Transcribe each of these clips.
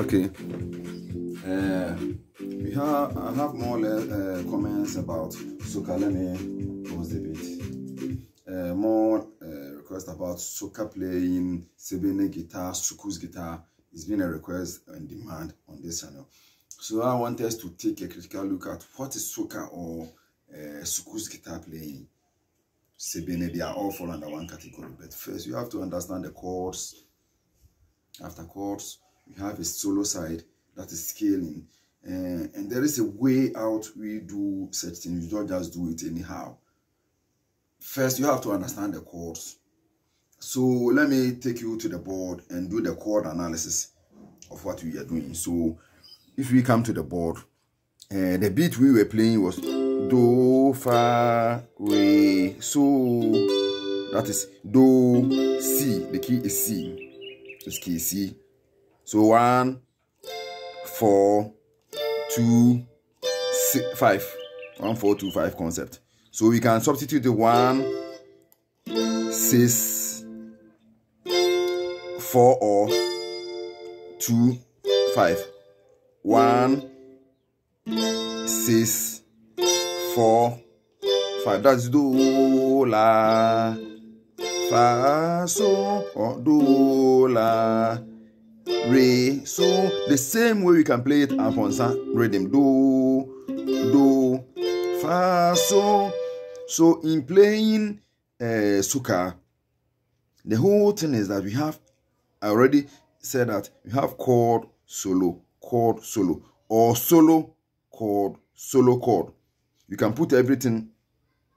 Okay. I have more or less comments about soca. Let me pause the bit. More request about soca playing, Sebene guitar, Suku's guitar. It's been a request and demand on this channel. So I want us to take a critical look at what is soca or Suku's guitar playing. Sebene, they are all fall under one category. But first, you have to understand the chords. After chords, we have a solo side that is scaling. And there is a way out we do such things. You don't just do it anyhow. First, you have to understand the chords. So let me take you to the board and do the chord analysis of what we are doing. So if we come to the board, the beat we were playing was Do, Fa, Re, So. That is Do, C. The key is C. This key is C. So 1, 4, 2, 6, 5. 1, 4, 2, 5 concept. So we can substitute the 1, 6, 4 or 2, 5. 1, 6, 4, 5. That's Do, La, Fa, So, or Do, La, Re. So the same way we can play it upon some rhythm. Do, Fa, So. So in playing soca, the whole thing is that I already said that we have chord, solo, or solo, chord. You can put everything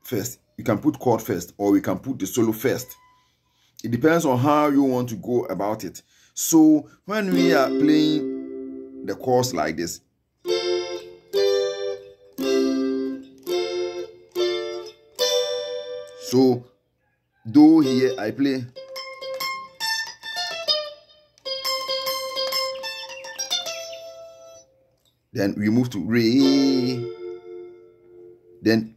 first. You can put chord first, or we can put the solo first. It depends on how you want to go about it. So when we are playing the chords like this, so Do here I play, then we move to Re, then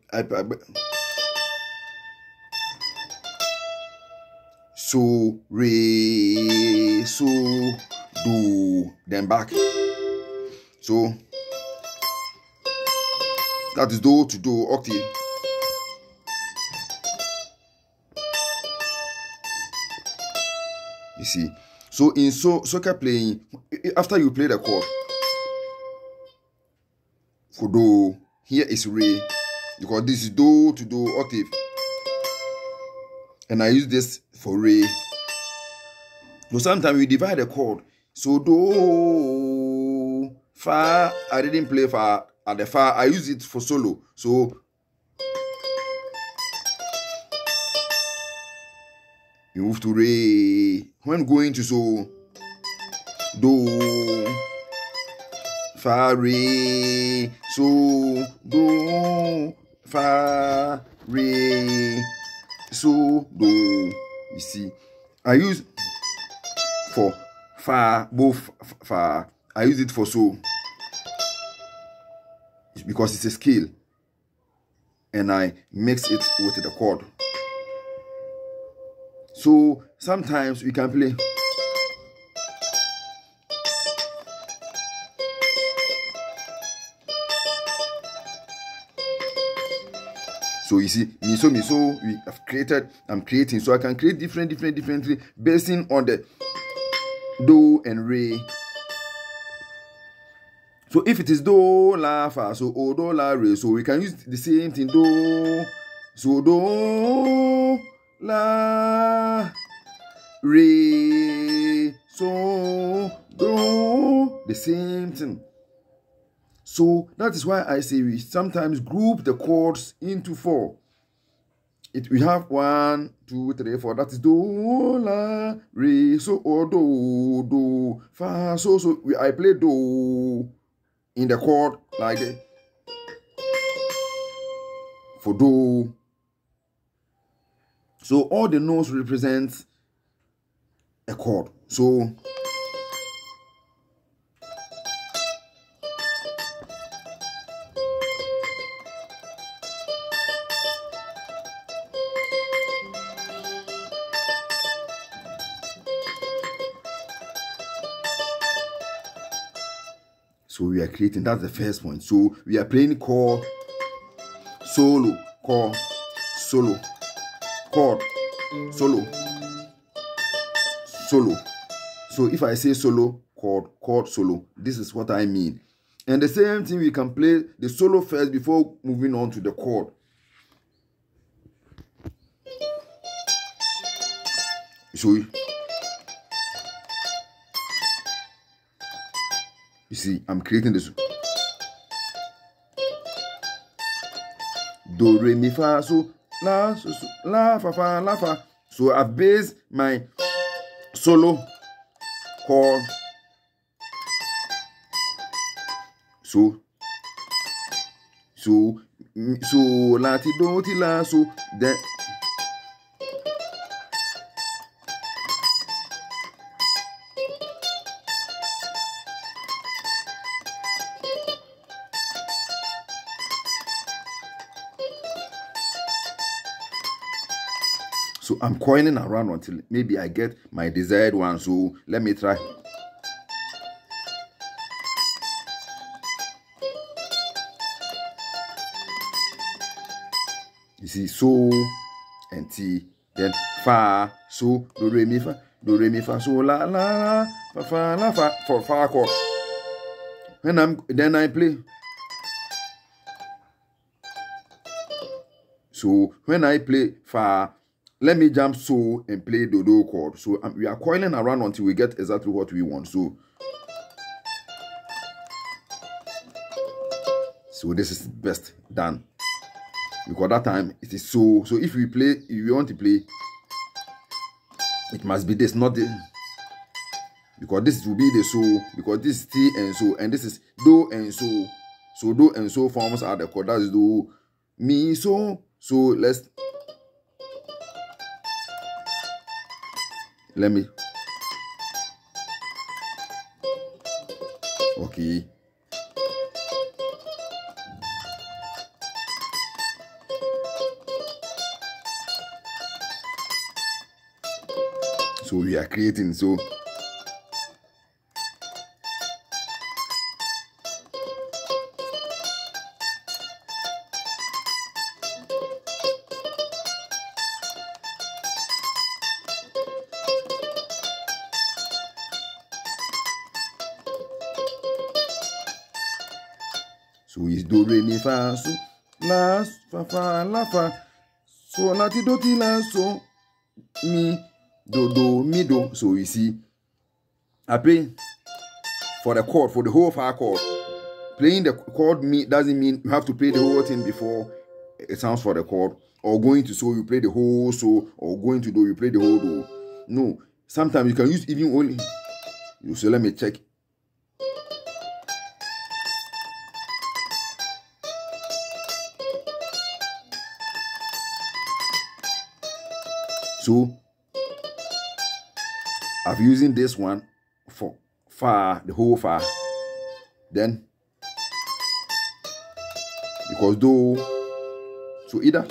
So, Re, So, Do, then back. So that is Do to Do octave. You see, so in soca playing, after you play the chord for Do, here is Re, because this is Do to Do octave, and I use this for Re. So sometimes we divide the chord. So Do, Fa, I didn't play Fa at the Fa, I use it for solo. So you move to Re. When going to So, Do, Fa, Re, So, Do, Fa, Re, So, Do. You see, I use for Fa, both Fa. I use it for So because it's a scale, and I mix it with the chord. So sometimes we can play. So you see, me so we have created, I'm creating, so I can create differently basing on the Do and Re. So if it is Do, La, Fa, so O, Do, La, Re, so we can use the same thing. Do, so Do, La, Re, so Do, the same thing. So that is why I say we sometimes group the chords into 4. We have 1, 2, 3, 4. That is Do, La, Re, so, or Do, Fa, so. So I play Do in the chord like that for Do. So all the notes represent a chord. So So we are creating, that's the first point. So we are playing chord, solo, chord, solo, chord, solo, solo. So if I say solo, chord, solo, this is what I mean. And the same thing, we can play the solo first before moving on to the chord. So you see, I'm creating this. Do, re, mi, fa, so, la, fa, la, fa. So I've based my solo, chord, so, la, ti, do, ti, la, so, then. So I'm coiling around until maybe I get my desired one. So let me try. You see, so and T, then fa, so, do, re, mi, fa, so, la, fa, la, fa, for fa chord. Then I play. So when I play fa, let me jump so and play do chord. So we are coiling around until we get exactly what we want. So this is best done, because that time it is so. So if we play, if we want to play, it must be this, not the, because this will be the so, because this is T and so, and this is do and so. So do and so forms are the chord. That is do, mi, so. So let me, okay. So we are creating, so is do, re, mi, fa, so, la, fa, la, fa, so, la, ti, do, ti, la, so, mi, do, mi, do. So you see, I play for the chord, for the whole fa chord. Playing the chord mi doesn't mean you have to play the whole thing before it sounds for the chord, or going to so you play the whole so, or going to do you play the whole do. No, sometimes you can use even only. So let me check. So I'm using this one for fa, the whole fa. Then because do, so either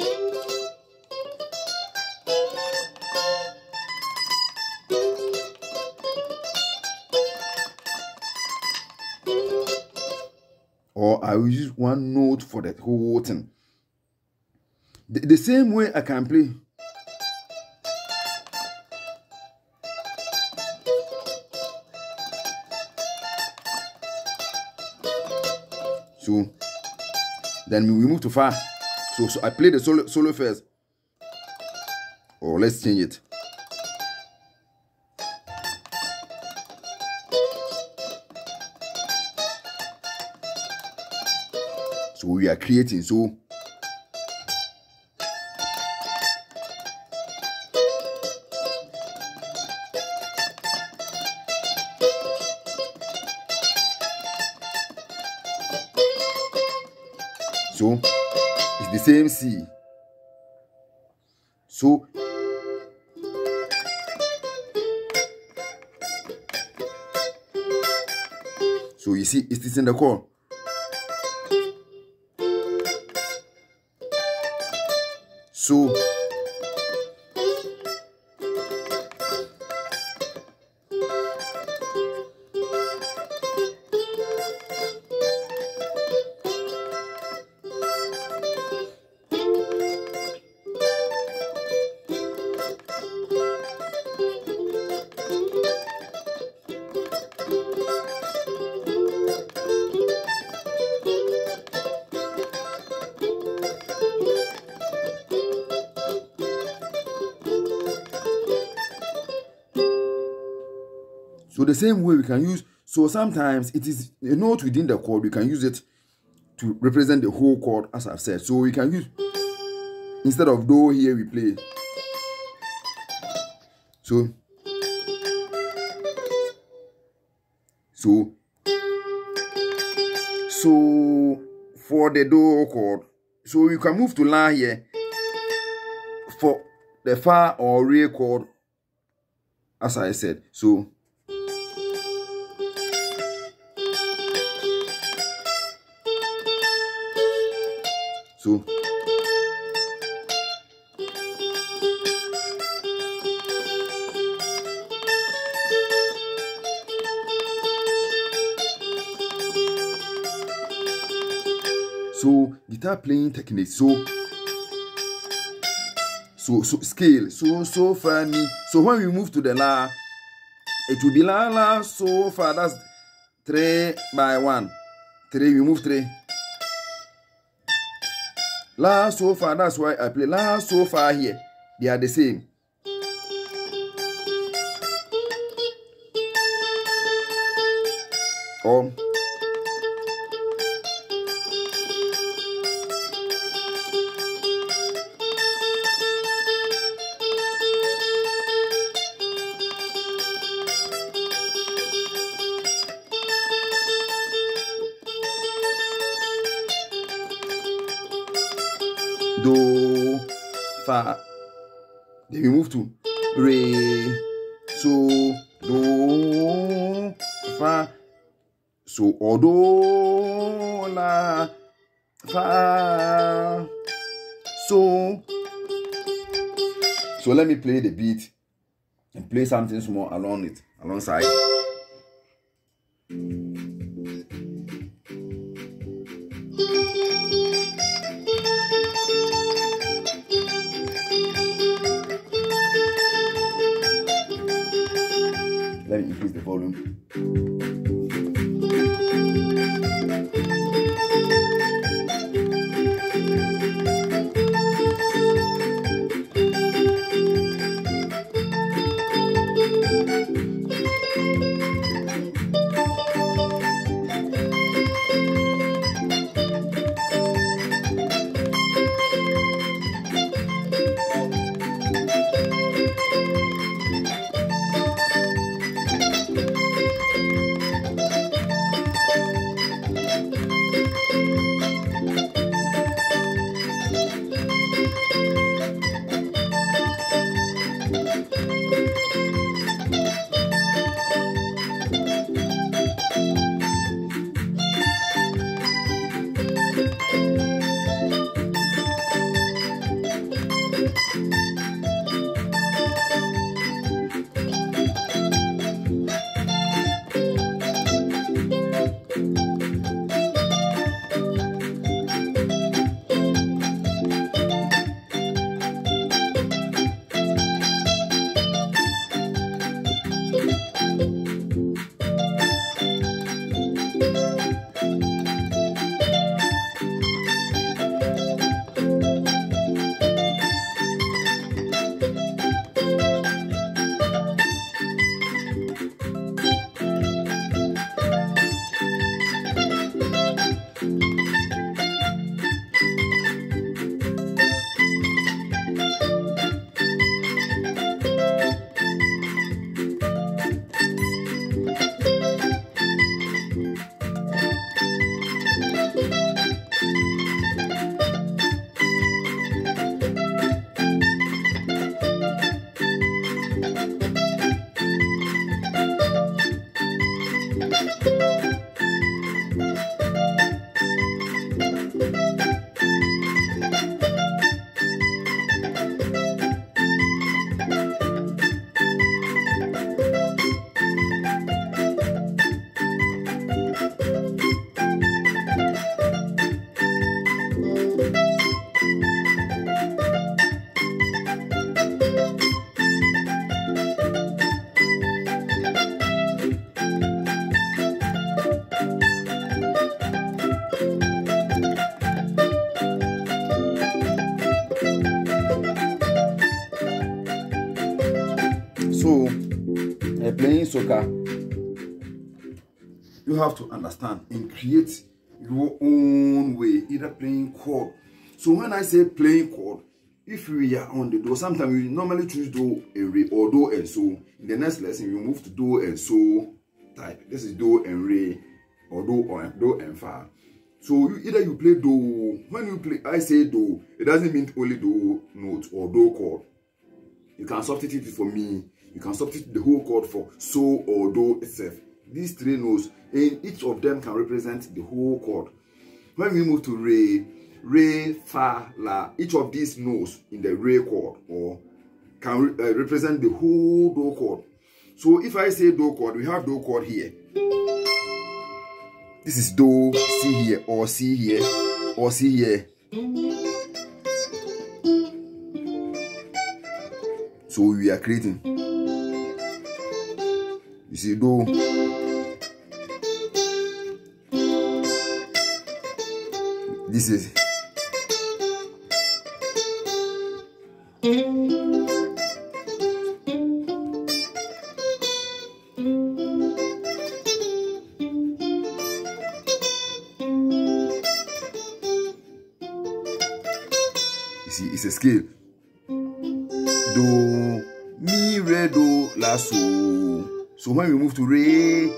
or I will use one note for the whole thing. The same way I can play. So then we move to fa. So I play the solo first. Or let's change it. So we are creating. So it's the same C. So you see, it's in the chord. So the same way we can use, so sometimes it is a note within the chord, we can use it to represent the whole chord, as I've said. So we can use, instead of do here, we play. So for the do chord, so you can move to la here for the fa or re chord, as I said. So guitar playing technique. So scale. So fa mi. So when we move to the la, it will be la la so fa. That's 3 by 1. 3. We move 3. La so fa. That's why I play la so fa here. They are the same. Or do, fa. Then we move to re, so, do, fa. So, or do, la, fa. So let me play the beat and play something small alongside. Let me increase the volume. So, playing soca, you have to understand and create your own way, either playing chord. So when I say playing chord, if we are on the do, sometimes we normally choose do and re or do and so. In the next lesson, we move to do and so type. This is do and re or do and fa. So either you play do. When you play, I say do, it doesn't mean only do note or do chord. You can substitute it for me. You can substitute the whole chord for so or do itself. These three notes, and each of them can represent the whole chord. When we move to re, fa, la, each of these notes in the re chord or can represent the whole do chord. So if I say do chord, we have do chord here. This is do, C here, or C here, or C here. So we are creating. You see do. This is. You see, it's a scale. Do, mi, re, do, la, so. So when we move to re,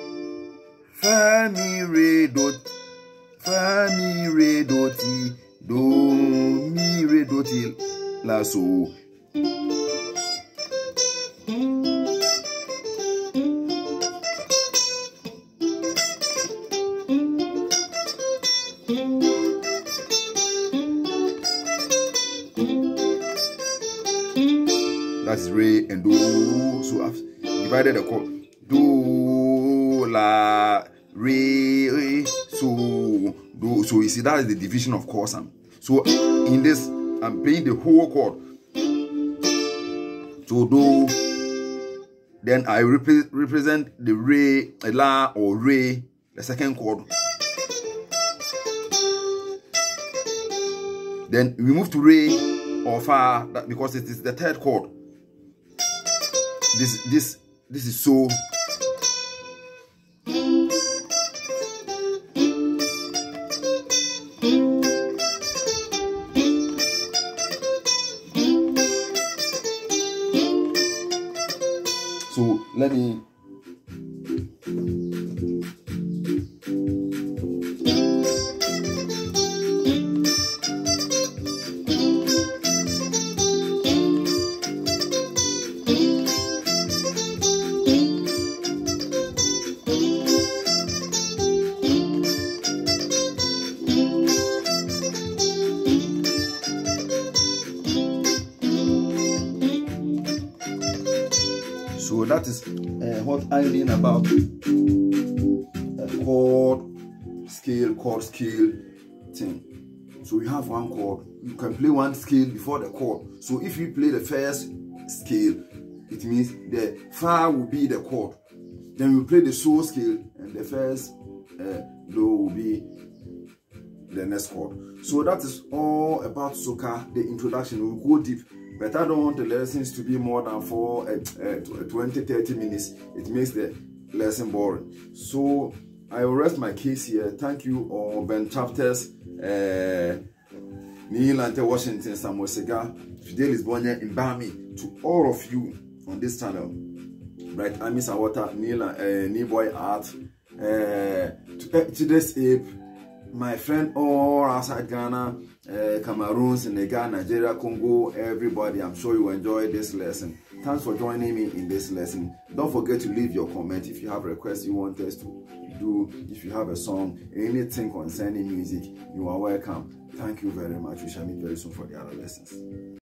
fa, mi, re, do, fa, mi, re, do, ti, do, mi, re, do, ti, la, so. That's re and do. So I've divided the chord. Do, la, re, so, do. So you see that is the division of chords. So in this, I'm playing the whole chord. So do. Then I represent the re, la, or re, the second chord. Then we move to re or fa, because it is the third chord. This is so. So let me. So that is what I mean about a chord scale thing. So we have one chord. You can play one scale before the chord. So if you play the first scale, it means the fa will be the chord. Then we play the so scale, and the first do will be the next chord. So that is all about soca. The introduction will go deep. But I don't want the lessons to be more than 20-30 minutes. It makes the lesson boring. So I will rest my case here. Thank you all, Ben Chapters, Neil Ante Washington, Samuel Sega, Fidelis Bonye, Mbami, to all of you on this channel. Right, I miss water, Neil Boy Art, to this ape, my friend all outside Ghana, Cameroon, Senegal, Nigeria, Congo, everybody. I'm sure you enjoyed this lesson. Thanks for joining me in this lesson. Don't forget to leave your comment if you have requests you want us to do. If you have a song, anything concerning music, you are welcome. Thank you very much. We shall meet very soon for the other lessons.